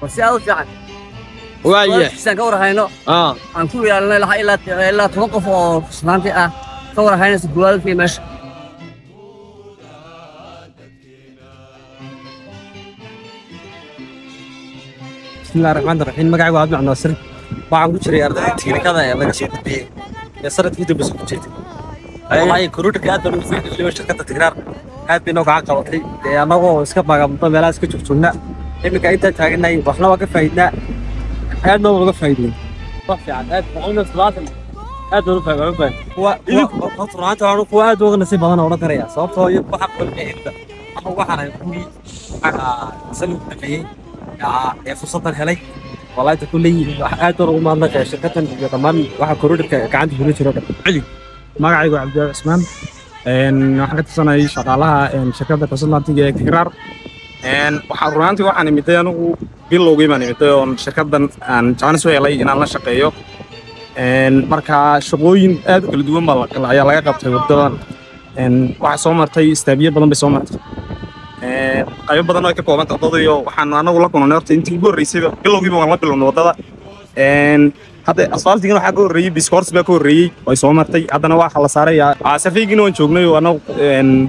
بس يا وجعك وايه كور هينو عن كل يلا لها إلا توقف وسنتي كور هينو سجوال في مش بسم الله الرحمن الرحيم مقعي وعبد الناصر waxaan ku jiray ardayda tiknikada ee laga soo dibiyay ee sanadkii bas ku jirtay ay kuruudka aad baan u fiicnay shirkadda Tigraar aad bay nooga qabatay ee anagoo iska baagamto meelaha iska joogjoogna imika inta taagnay waxna waa ka faa'iidna aad noo uga faa'iidnay wax fiican aad boqolna salaatan aad uga faa'iidnay waa runta aan ku aad uga nasiib badan oo karaya sababtoo iyo waxa qolbeeyda waxa kuwi aga saluu dhaqay ee fursad helay والله تقول لي أقدر أقول ما لك شركة كمان واحد كورودك كعندي فلوس رودك علي ما قاعد عبد الرحمن إن حاجة سنة شغالها إن شركة تصنع تيجي تكرار إن وحرانتي واحد ميتين وبيلوجي من ميتين شركة أن كان سوي لي إن الله شقيه إن مركا شغوين أد كل دوم بالك لا يلا قبته وبدون إن واحد صومرتي استبيه بدون بصومرتي qayb badan oo ka kooban tahay waxaan anagu la kulnay horta intii ugu horeysay bilowgiiba waan la bilownay wadada hadda asfaltiga waxa ka horeeyay biskoors baa ka horeeyay way soo martay haddana waxa la saaray safeygina waan joognay oo anagu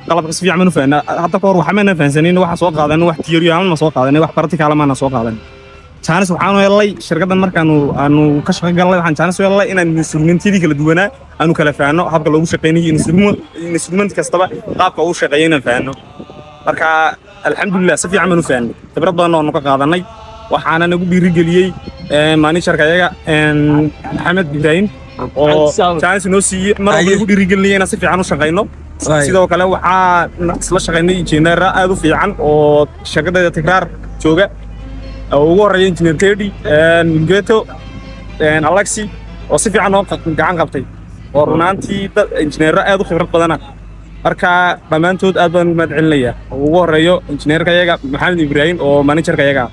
qalabka si fiican u fahanaa hadda ka hor waxa ma fahansanin waxa soo qaadan wax theory ahaan ma soo qaadan wax practical ma soo qaadan chance waxaan helay shirkaddan markaanu ka shaqeynay waxaan chance helay inaan instrumentadii kala duwanaa aanu kala fahanno habka lagu shaqeynay instrument kastaba qaabka uu shaqeeyay fahanno marka alxamdulillah si fiican u fahanay khibrad badan oo ka qaadanay waxaana nagu dhiirigeliyay managerka ayaga Maxamed Ibrahim oo chance noo siiyay mar ugu dhiirigeliyay inaan si fiican u shaqeyno sidoo kale waxa isla shaqeynay engineer aad u fiican oo shaqada Tigraar jooga ugu horeeyay engineer Teddy Geto Alexi oo si fiican oo gacan qabtay oo runaantii dad engineer aad u khibrad badan marka dhamaantood aad baan u mahadcelinayaa ugu horeeyo engineerka ayaga Maxamed Ibrahim oo managerka ayaga